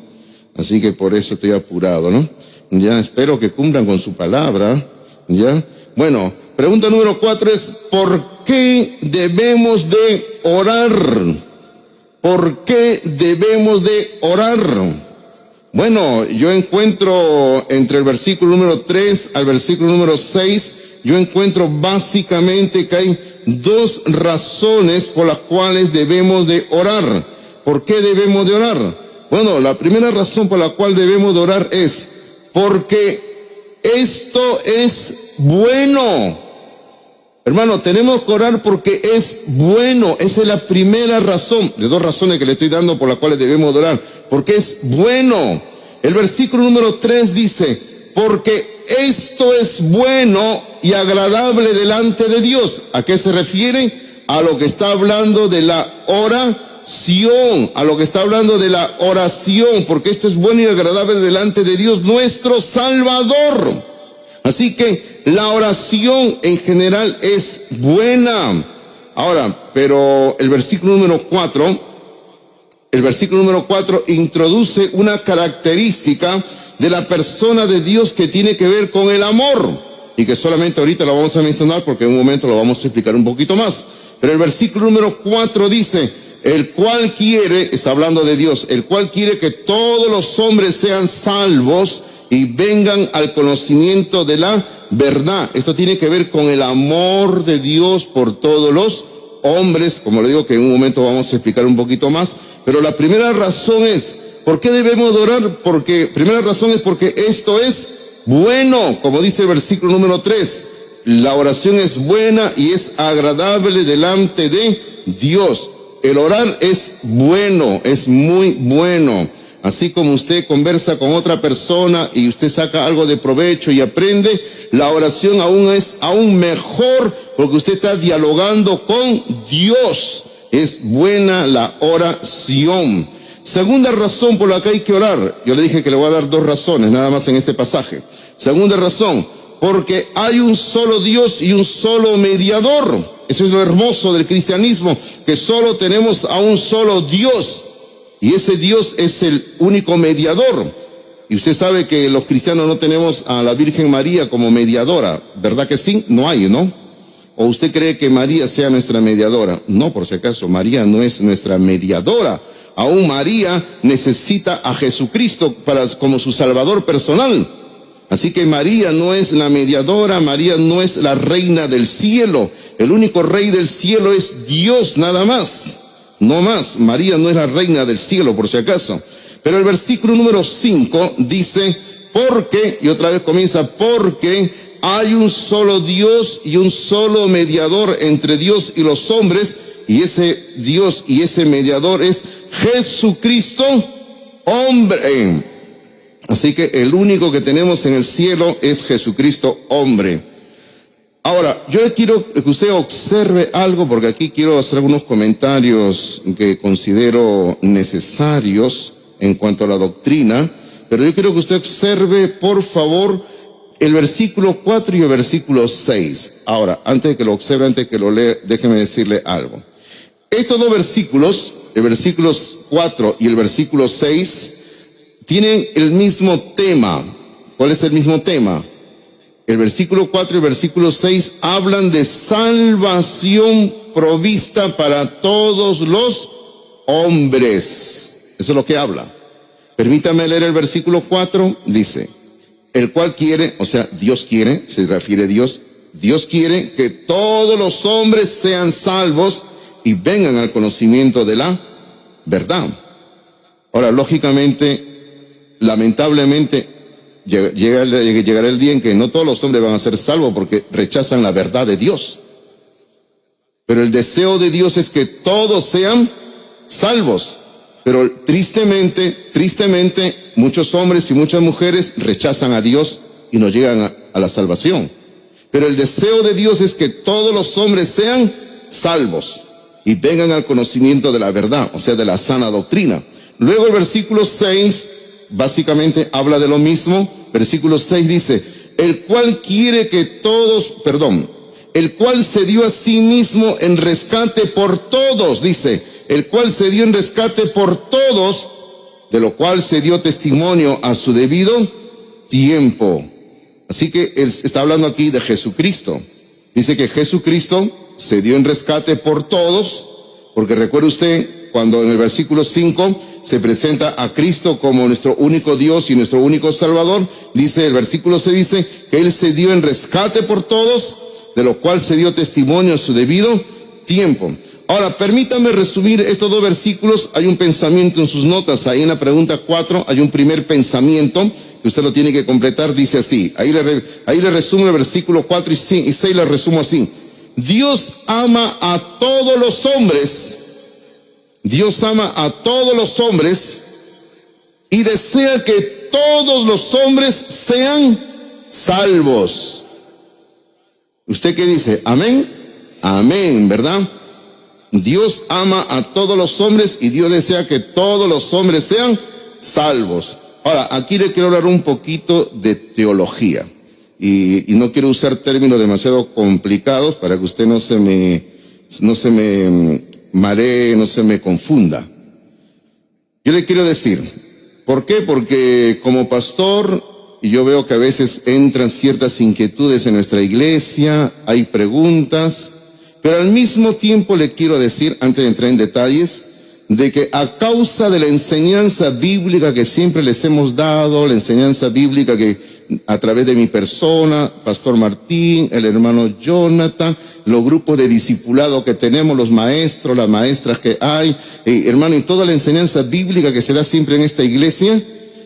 así que por eso estoy apurado, ¿no? Ya, espero que cumplan con su palabra, ¿ya? Bueno, pregunta número 4 es, ¿por qué debemos de orar? ¿Por qué debemos de orar? Bueno, yo encuentro entre el versículo número 3 al versículo número 6, yo encuentro básicamente que hay dos razones por las cuales debemos de orar. ¿Por qué debemos de orar? Bueno, la primera razón por la cual debemos de orar es porque esto es bueno. Hermano, tenemos que orar porque es bueno. Esa es la primera razón, de dos razones que le estoy dando por las cuales debemos orar. Porque es bueno. El versículo número 3 dice, porque esto es bueno y agradable delante de Dios. ¿A qué se refiere? A lo que está hablando de la oración. A lo que está hablando de la oración. Porque esto es bueno y agradable delante de Dios, nuestro Salvador. Así que la oración en general es buena. Ahora, pero el versículo número 4 introduce una característica de la persona de Dios que tiene que ver con el amor. Y que solamente ahorita lo vamos a mencionar porque en un momento lo vamos a explicar un poquito más. Pero el versículo número 4 dice, el cual quiere, está hablando de Dios, el cual quiere que todos los hombres sean salvos y vengan al conocimiento de la verdad. Esto tiene que ver con el amor de Dios por todos los hombres, como le digo que en un momento vamos a explicar un poquito más, pero la primera razón es, ¿por qué debemos de orar? Primera razón es porque esto es bueno, como dice el versículo número 3, la oración es buena y es agradable delante de Dios. El orar es bueno, es muy bueno. Así como usted conversa con otra persona y usted saca algo de provecho y aprende, la oración es aún mejor porque usted está dialogando con Dios. Es buena la oración. Segunda razón por la que hay que orar. Yo le dije que le voy a dar 2 razones nada más en este pasaje. Segunda razón, porque hay un solo Dios y un solo mediador. Eso es lo hermoso del cristianismo, que solo tenemos a un solo Dios. Y ese Dios es el único mediador. Y usted sabe que los cristianos no tenemos a la Virgen María como mediadora. ¿Verdad que sí? No hay, ¿no? ¿O usted cree que María sea nuestra mediadora? No, por si acaso, María no es nuestra mediadora. Aún María necesita a Jesucristo como su Salvador personal. Así que María no es la mediadora, María no es la reina del cielo. El único rey del cielo es Dios, nada más. No más, María no es la reina del cielo, por si acaso. Pero el versículo número 5 dice, porque, y otra vez comienza, porque hay un solo Dios y un solo mediador entre Dios y los hombres, y ese Dios y ese mediador es Jesucristo, hombre. Así que el único que tenemos en el cielo es Jesucristo, hombre. Ahora, yo quiero que usted observe algo, porque aquí quiero hacer algunos comentarios que considero necesarios en cuanto a la doctrina, pero yo quiero que usted observe, por favor, el versículo 4 y el versículo 6. Ahora, antes de que lo observe, antes de que lo lea, déjeme decirle algo. Estos 2 versículos, el versículo 4 y el versículo 6, tienen el mismo tema. ¿Cuál es el mismo tema? El versículo 4 y el versículo 6 hablan de salvación provista para todos los hombres. Eso es lo que habla. Permítame leer el versículo 4. Dice, el cual quiere, o sea, Dios quiere, se refiere a Dios, Dios quiere que todos los hombres sean salvos y vengan al conocimiento de la verdad. Ahora, lógicamente, lamentablemente, llegará el día en que no todos los hombres van a ser salvos porque rechazan la verdad de Dios. Pero el deseo de Dios es que todos sean salvos. Pero tristemente, muchos hombres y muchas mujeres rechazan a Dios y no llegan a la salvación. Pero el deseo de Dios es que todos los hombres sean salvos y vengan al conocimiento de la verdad, o sea, de la sana doctrina. Luego el versículo 6 básicamente habla de lo mismo. Versículo 6 dice, el cual se dio a sí mismo en rescate por todos, dice, el cual se dio en rescate por todos, de lo cual se dio testimonio a su debido tiempo. Así que él está hablando aquí de Jesucristo. Dice que Jesucristo se dio en rescate por todos, porque recuerde usted, cuando en el versículo 5 se presenta a Cristo como nuestro único Dios y nuestro único Salvador, dice el versículo 6, dice que Él se dio en rescate por todos, de lo cual se dio testimonio a su debido tiempo. Ahora, permítame resumir estos 2 versículos. Hay un pensamiento en sus notas, ahí en la pregunta 4 hay un primer pensamiento que usted lo tiene que completar, dice así, ahí le resumo el versículo 4 y 6, le resumo así. Dios ama a todos los hombres. Dios ama a todos los hombres y desea que todos los hombres sean salvos. ¿Usted qué dice? ¿Amén? Amén, ¿verdad? Dios ama a todos los hombres y Dios desea que todos los hombres sean salvos. Ahora, aquí le quiero hablar un poquito de teología y no quiero usar términos demasiado complicados para que usted no se me maree, no se me confunda. Yo le quiero decir, ¿por qué? Porque como pastor, yo veo que a veces entran ciertas inquietudes en nuestra iglesia, hay preguntas, pero al mismo tiempo le quiero decir, antes de entrar en detalles, de que a causa de la enseñanza bíblica que siempre les hemos dado, la enseñanza bíblica que a través de mi persona, Pastor Martín, el hermano Jonathan, los grupos de discipulado que tenemos, los maestros, las maestras que hay, hermano, y toda la enseñanza bíblica que se da siempre en esta iglesia,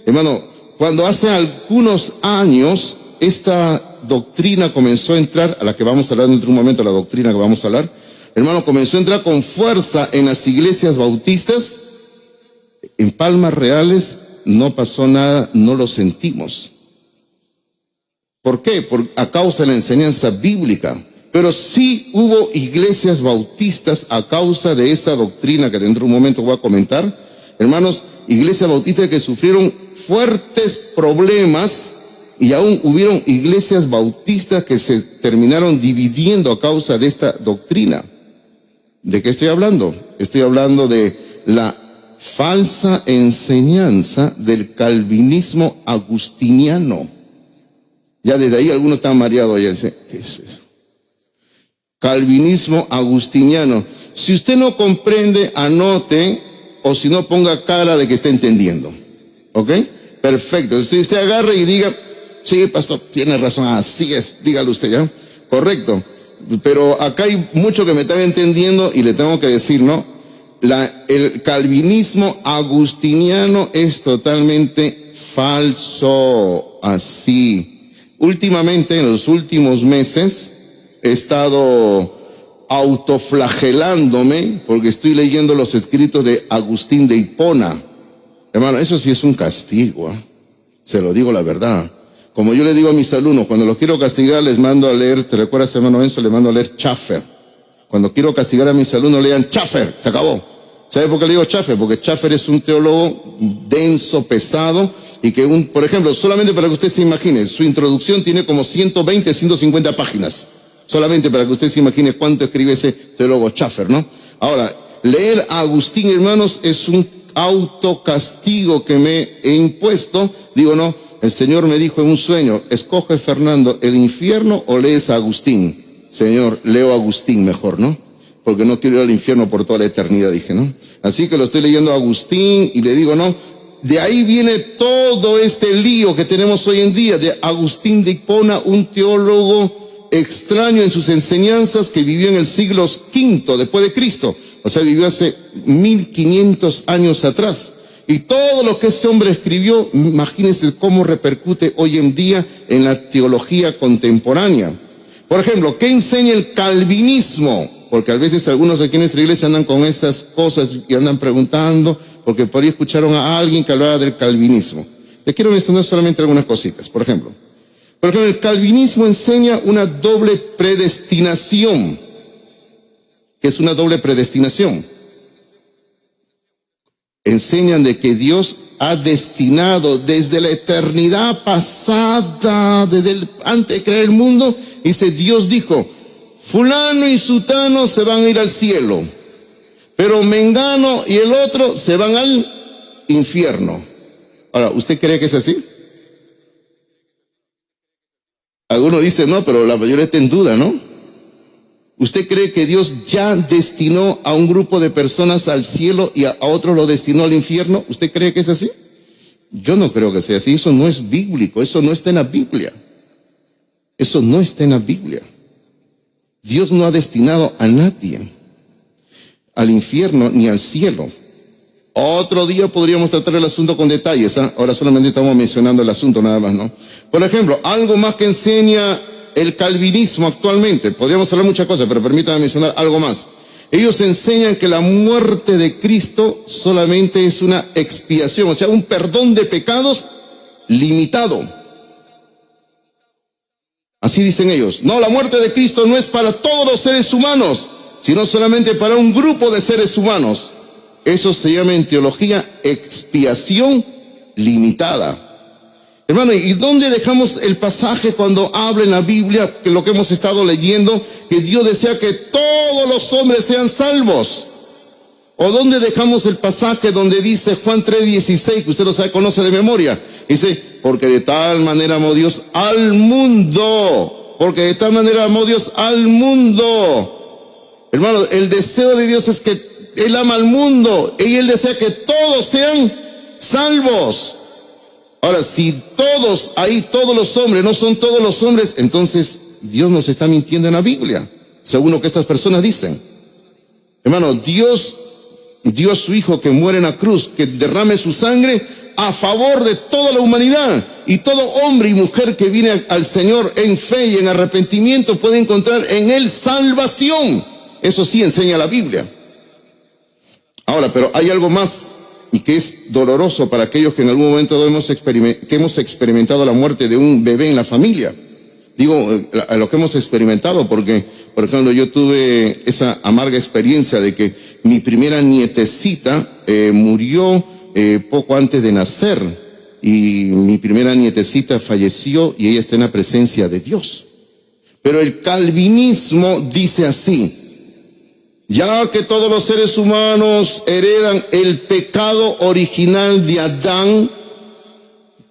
hermano, cuando hace algunos años esta doctrina comenzó a entrar, a la que vamos a hablar dentro de un momento, la doctrina que vamos a hablar, hermano, comenzó a entrar con fuerza en las iglesias bautistas. En Palmas Reales no pasó nada, no lo sentimos. ¿Por qué? A causa de la enseñanza bíblica. Pero sí hubo iglesias bautistas a causa de esta doctrina que dentro de un momento voy a comentar. Hermanos, iglesias bautistas que sufrieron fuertes problemas, y aún hubieron iglesias bautistas que se terminaron dividiendo a causa de esta doctrina. ¿De qué estoy hablando? Estoy hablando de la falsa enseñanza del calvinismo agustiniano. Ya desde ahí algunos están mareados allá. ¿Qué es eso? Calvinismo agustiniano. Si usted no comprende, anote, o si no, ponga cara de que está entendiendo. ¿Ok? Perfecto. Si usted agarre y diga, sí, pastor, tiene razón, así es, dígalo usted, ¿ya? Correcto. Pero acá hay mucho que me están entendiendo y le tengo que decir, ¿no? El calvinismo agustiniano es totalmente falso, así. Últimamente, en los últimos meses, he estado autoflagelándome porque estoy leyendo los escritos de Agustín de Hipona. Hermano, eso sí es un castigo, ¿eh? Se lo digo la verdad. Como yo le digo a mis alumnos, cuando los quiero castigar, les mando a leer, ¿te recuerdas, hermano Enzo? Les mando a leer Schaffer. Cuando quiero castigar a mis alumnos, lean Schaffer, se acabó. ¿Sabe por qué le digo Schaffer? Porque Schaffer es un teólogo denso, pesado, y que, por ejemplo, solamente para que usted se imagine, su introducción tiene como 120, 150 páginas. Solamente para que usted se imagine cuánto escribe ese teólogo Schaffer, ¿no? Ahora, leer a Agustín, hermanos, es un autocastigo que me he impuesto. Digo, no, el Señor me dijo en un sueño, escoge, Fernando, el infierno o lees a Agustín. Señor, leo a Agustín mejor, ¿no? Porque no quiero ir al infierno por toda la eternidad, dije, ¿no? Así que lo estoy leyendo a Agustín y le digo, no, de ahí viene todo este lío que tenemos hoy en día, de Agustín de Hipona, un teólogo extraño en sus enseñanzas que vivió en el siglo V después de Cristo. O sea, vivió hace 1500 años atrás. Y todo lo que ese hombre escribió, imagínense cómo repercute hoy en día en la teología contemporánea. Por ejemplo, ¿qué enseña el calvinismo? Porque a veces algunos aquí en nuestra iglesia andan con estas cosas y andan preguntando, porque por ahí escucharon a alguien que hablaba del calvinismo. Les quiero mencionar solamente algunas cositas. Por ejemplo, el calvinismo enseña una doble predestinación. ¿Qué es una doble predestinación? Enseñan de que Dios ha destinado desde la eternidad pasada, antes de crear el mundo, dice, Dios dijo, fulano y sutano se van a ir al cielo, pero mengano y el otro se van al infierno. Ahora, ¿usted cree que es así? Algunos dicen, no, pero la mayoría está en duda, ¿no? ¿Usted cree que Dios ya destinó a un grupo de personas al cielo y a otros lo destinó al infierno? ¿Usted cree que es así? Yo no creo que sea así. Eso no es bíblico. Eso no está en la Biblia. Eso no está en la Biblia. Dios no ha destinado a nadie al infierno ni al cielo. Otro día podríamos tratar el asunto con detalles, ¿eh? Ahora solamente estamos mencionando el asunto nada más, ¿no? Por ejemplo, algo más que enseña el calvinismo actualmente. Podríamos hablar muchas cosas, pero permítanme mencionar algo más. Ellos enseñan que la muerte de Cristo solamente es una expiación, o sea, un perdón de pecados limitado. Así dicen ellos. No, la muerte de Cristo no es para todos los seres humanos, sino solamente para un grupo de seres humanos. Eso se llama en teología expiación limitada. Hermano, ¿y dónde dejamos el pasaje cuando habla en la Biblia, que lo que hemos estado leyendo, que Dios desea que todos los hombres sean salvos? ¿O dónde dejamos el pasaje donde dice Juan 3:16, que usted lo sabe, conoce de memoria? Dice, porque de tal manera amó Dios al mundo. Porque de tal manera amó Dios al mundo. Hermano, el deseo de Dios es que Él ama al mundo y Él desea que todos sean salvos. Ahora, si todos los hombres, no son todos los hombres, entonces Dios nos está mintiendo en la Biblia, según lo que estas personas dicen. Hermano, Dios dio a su Hijo que muere en la cruz, que derrame su sangre a favor de toda la humanidad. Y todo hombre y mujer que viene al Señor en fe y en arrepentimiento puede encontrar en Él salvación. Eso sí enseña la Biblia. Ahora, pero hay algo más y que es doloroso para aquellos que en algún momento hemos experimentado la muerte de un bebé en la familia. Digo, lo que hemos experimentado porque, por ejemplo, yo tuve esa amarga experiencia de que mi primera nietecita murió poco antes de nacer, y mi primera nietecita falleció y ella está en la presencia de Dios. Pero el calvinismo dice así: ya que todos los seres humanos heredan el pecado original de Adán,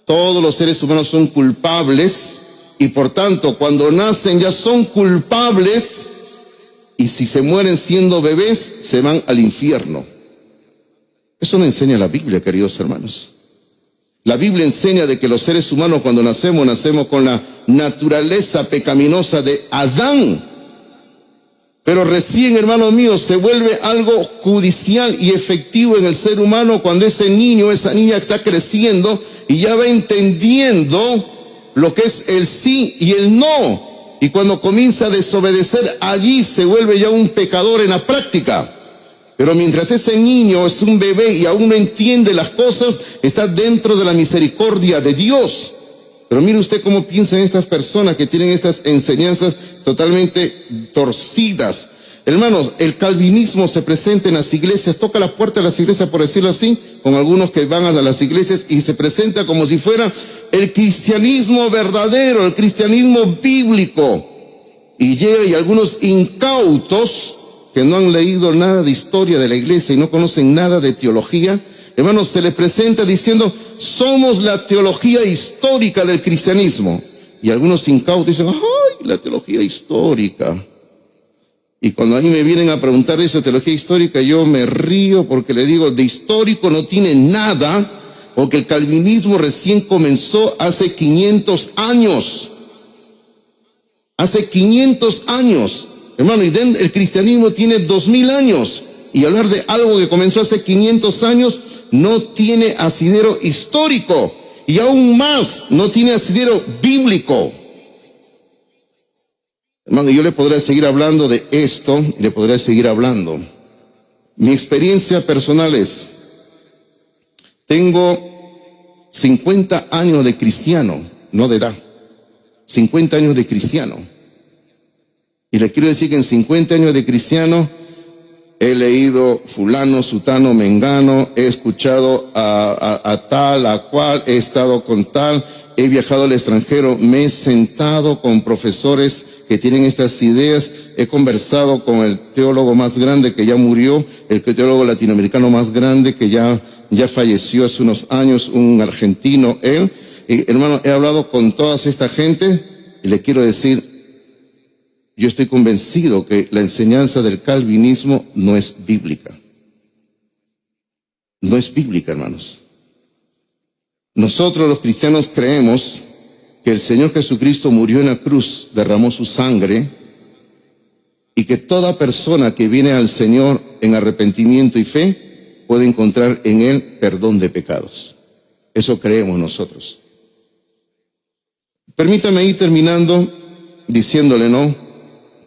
todos los seres humanos son culpables y por tanto cuando nacen ya son culpables, y si se mueren siendo bebés se van al infierno. Eso no enseña la Biblia, queridos hermanos. La Biblia enseña de que los seres humanos cuando nacemos con la naturaleza pecaminosa de Adán. Pero recién, hermanos míos, se vuelve algo judicial y efectivo en el ser humano cuando ese niño, esa niña está creciendo y ya va entendiendo lo que es el sí y el no. Y cuando comienza a desobedecer, allí se vuelve ya un pecador en la práctica. Pero mientras ese niño es un bebé y aún no entiende las cosas, está dentro de la misericordia de Dios. Pero mire usted cómo piensan estas personas que tienen estas enseñanzas totalmente torcidas. Hermanos, el calvinismo se presenta en las iglesias, toca la puerta de las iglesias, por decirlo así, con algunos que van a las iglesias, y se presenta como si fuera el cristianismo verdadero, el cristianismo bíblico. Y llega y algunos incautos que no han leído nada de historia de la iglesia y no conocen nada de teología, hermanos, se les presenta diciendo: somos la teología histórica del cristianismo. Y algunos incautos dicen: ¡ay, la teología histórica! Y cuando a mí me vienen a preguntar de esa teología histórica, yo me río porque le digo: de histórico no tiene nada, porque el calvinismo recién comenzó hace 500 años. Hace 500 años, hermano, y el cristianismo tiene 2000 años. Y hablar de algo que comenzó hace 500 años no tiene asidero histórico, y aún más no tiene asidero bíblico. Hermano, yo le podría seguir hablando de esto, y le podría seguir hablando. Mi experiencia personal es: tengo 50 años de cristiano, no de edad, 50 años de cristiano. Y le quiero decir que en 50 años de cristiano he leído fulano, sutano, mengano, he escuchado a tal, a cual, he estado con tal, he viajado al extranjero, me he sentado con profesores que tienen estas ideas, he conversado con el teólogo más grande que ya murió, el teólogo latinoamericano más grande que ya falleció hace unos años, un argentino, él. Y, hermano, he hablado con toda esta gente y le quiero decir: yo estoy convencido que la enseñanza del calvinismo no es bíblica. No es bíblica, hermanos. Nosotros los cristianos creemos que el Señor Jesucristo murió en la cruz, derramó su sangre, y que toda persona que viene al Señor en arrepentimiento y fe puede encontrar en Él perdón de pecados. Eso creemos nosotros. Permítame ir terminando diciéndole, ¿no?,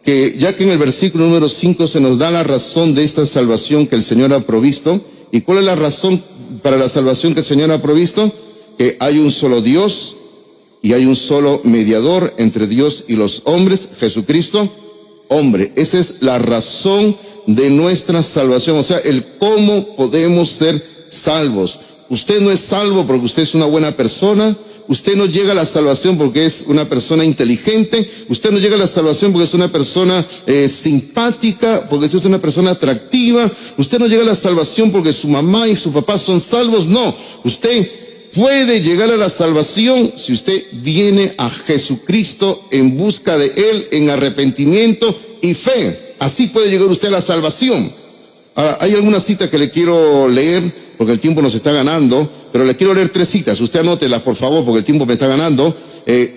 que ya que en el versículo número 5 se nos da la razón de esta salvación que el Señor ha provisto. ¿Y cuál es la razón para la salvación que el Señor ha provisto? Que hay un solo Dios y hay un solo mediador entre Dios y los hombres, Jesucristo, hombre. Esa es la razón de nuestra salvación, o sea, el cómo podemos ser salvos. Usted no es salvo porque usted es una buena persona. Usted no llega a la salvación porque es una persona inteligente. Usted no llega a la salvación porque es una persona simpática, porque usted es una persona atractiva. Usted no llega a la salvación porque su mamá y su papá son salvos. No, usted puede llegar a la salvación si usted viene a Jesucristo en busca de Él, en arrepentimiento y fe. Así puede llegar usted a la salvación. Ahora, hay alguna cita que le quiero leer porque el tiempo nos está ganando, pero le quiero leer 3 citas. Usted anótelas, por favor, porque el tiempo me está ganando.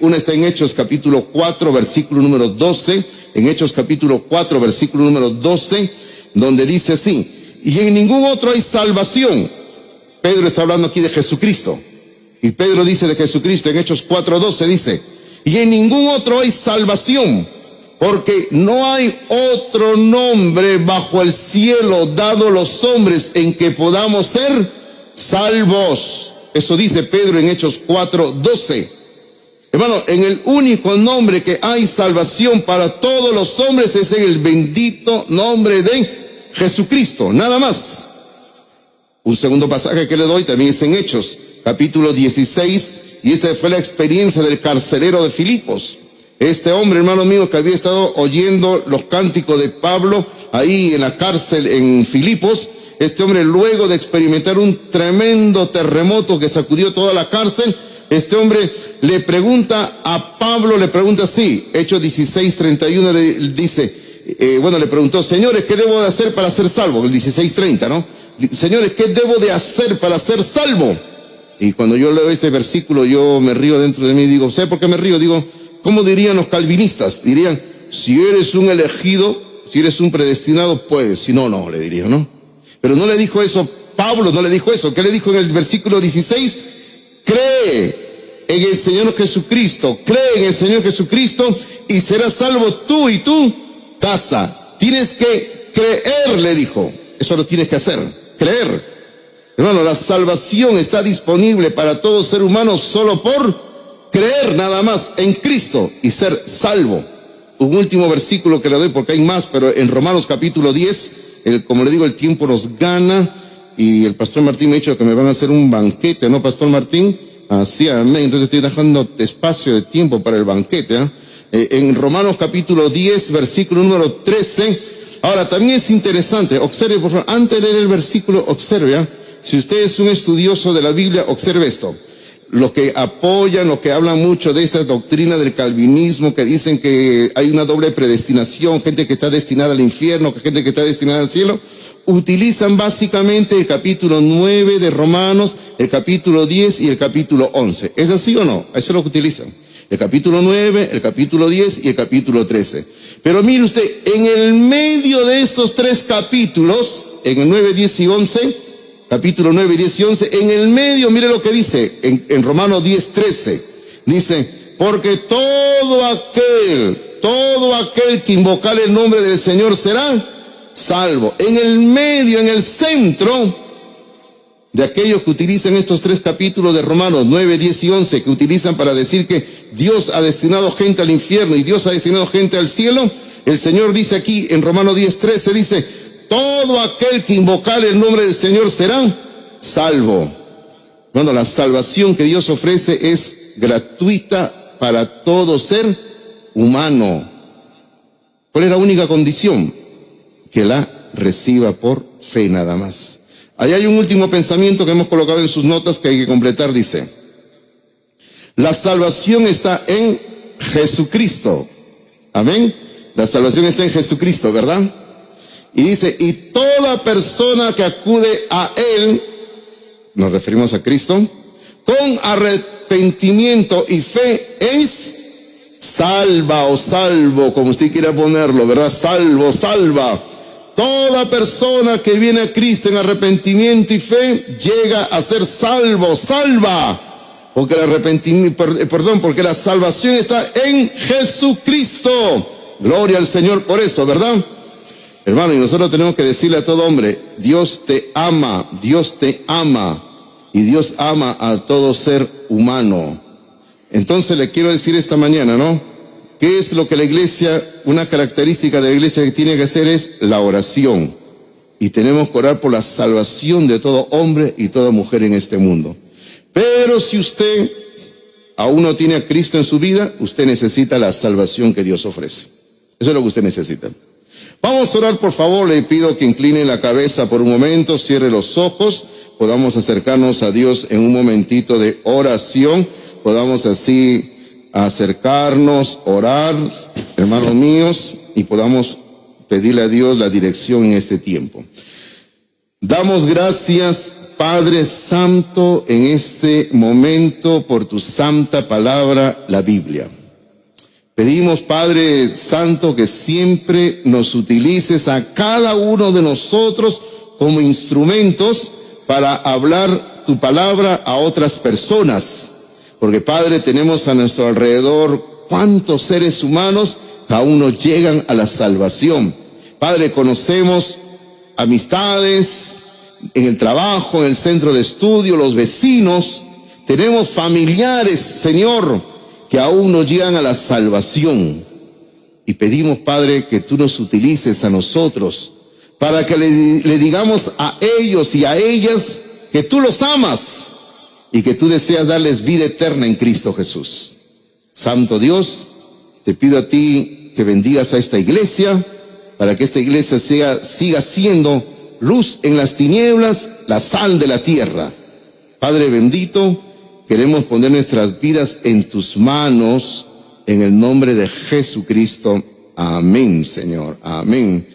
Una está en Hechos capítulo 4, versículo número 12. En Hechos capítulo 4, versículo número 12, donde dice así: y en ningún otro hay salvación. Pedro está hablando aquí de Jesucristo. Y Pedro dice de Jesucristo en Hechos 4:12, dice: y en ningún otro hay salvación, porque no hay otro nombre bajo el cielo dado a los hombres en que podamos ser salvos. Eso dice Pedro en Hechos 4:12. Hermano, en el único nombre que hay salvación para todos los hombres es en el bendito nombre de Jesucristo, nada más. Un segundo pasaje que le doy también es en Hechos, capítulo 16, y esta fue la experiencia del carcelero de Filipos. Este hombre, hermano mío, que había estado oyendo los cánticos de Pablo ahí en la cárcel en Filipos, este hombre, luego de experimentar un tremendo terremoto que sacudió toda la cárcel, este hombre le pregunta a Pablo, le pregunta así, Hechos 16:31, dice, le preguntó: señores, ¿qué debo de hacer para ser salvo? El 16:30, ¿no? Señores, ¿qué debo de hacer para ser salvo? Y cuando yo leo este versículo, yo me río dentro de mí, digo, ¿sabe por qué me río? Digo, ¿cómo dirían los calvinistas? Dirían, si eres un elegido, si eres un predestinado, puedes, si no, no, le dirían, ¿no? Pero no le dijo eso Pablo, no le dijo eso. ¿Qué le dijo en el versículo 16? Cree en el Señor Jesucristo, cree en el Señor Jesucristo y serás salvo tú y tu casa. Tienes que creer, le dijo. Eso lo tienes que hacer, creer. Hermano, la salvación está disponible para todo ser humano solo por creer nada más en Cristo y ser salvo. Un último versículo que le doy porque hay más, pero en Romanos capítulo 10, como le digo, el tiempo nos gana y el pastor Martín me ha dicho que me van a hacer un banquete, ¿no, pastor Martín? Así, amén. Entonces estoy dejando espacio de tiempo para el banquete, ¿eh? En Romanos capítulo 10, versículo número 13. Ahora, también es interesante, observe por favor, antes de leer el versículo, observe, ¿eh? Si usted es un estudioso de la Biblia, observe esto. Los que apoyan, los que hablan mucho de esta doctrina del calvinismo, que dicen que hay una doble predestinación, gente que está destinada al infierno, gente que está destinada al cielo, utilizan básicamente el capítulo 9 de Romanos, el capítulo 10 y el capítulo 11. ¿Es así o no? Eso es lo que utilizan. El capítulo 9, el capítulo 10 y el capítulo 13. Pero mire usted, en el medio de estos 3 capítulos, en el 9, 10 y 11, capítulo 9, 10 y 11, en el medio, mire lo que dice, en Romanos 10, 13, dice, porque todo aquel que invocar el nombre del Señor será salvo. En el medio, en el centro de aquellos que utilizan estos 3 capítulos de Romanos 9, 10 y 11, que utilizan para decir que Dios ha destinado gente al infierno y Dios ha destinado gente al cielo, el Señor dice aquí en Romanos 10, 13, dice, todo aquel que invocar el nombre del Señor será salvo. Bueno, la salvación que Dios ofrece es gratuita para todo ser humano. ¿Cuál es la única condición? Que la reciba por fe nada más. Ahí hay un último pensamiento que hemos colocado en sus notas que hay que completar, dice, la salvación está en Jesucristo. Amén. La salvación está en Jesucristo, ¿verdad? Y dice, y toda persona que acude a Él, nos referimos a Cristo, con arrepentimiento y fe es salva o salvo, como usted quiera ponerlo, ¿verdad? Salvo, salva. Toda persona que viene a Cristo en arrepentimiento y fe llega a ser salvo, salva. Porque el arrepentimiento, porque la salvación está en Jesucristo. Gloria al Señor por eso, ¿verdad? Hermano, y nosotros tenemos que decirle a todo hombre, Dios te ama, Dios te ama. Y Dios ama a todo ser humano. Entonces le quiero decir esta mañana, ¿no? ¿Qué es lo que la iglesia, una característica de la iglesia que tiene que hacer es la oración? Y tenemos que orar por la salvación de todo hombre y toda mujer en este mundo. Pero si usted aún no tiene a Cristo en su vida, usted necesita la salvación que Dios ofrece. Eso es lo que usted necesita. Vamos a orar, por favor. Le pido que incline la cabeza por un momento, cierre los ojos, podamos acercarnos a Dios en un momentito de oración, podamos así acercarnos, orar, hermanos míos, y podamos pedirle a Dios la dirección en este tiempo. Damos gracias, Padre Santo, en este momento por tu santa palabra, la Biblia. Pedimos, Padre Santo, que siempre nos utilices a cada uno de nosotros como instrumentos para hablar tu palabra a otras personas. Porque, Padre, tenemos a nuestro alrededor cuántos seres humanos que aún no llegan a la salvación. Padre, conocemos amistades en el trabajo, en el centro de estudio, los vecinos. Tenemos familiares, Señor, que aún no llegan a la salvación. Y pedimos, Padre, que tú nos utilices a nosotros para que le digamos a ellos y a ellas que tú los amas y que tú deseas darles vida eterna en Cristo Jesús. Santo Dios, te pido a ti que bendigas a esta iglesia para que esta iglesia siga siendo luz en las tinieblas, la sal de la tierra. Padre bendito, queremos poner nuestras vidas en tus manos, en el nombre de Jesucristo. Amén, Señor. Amén.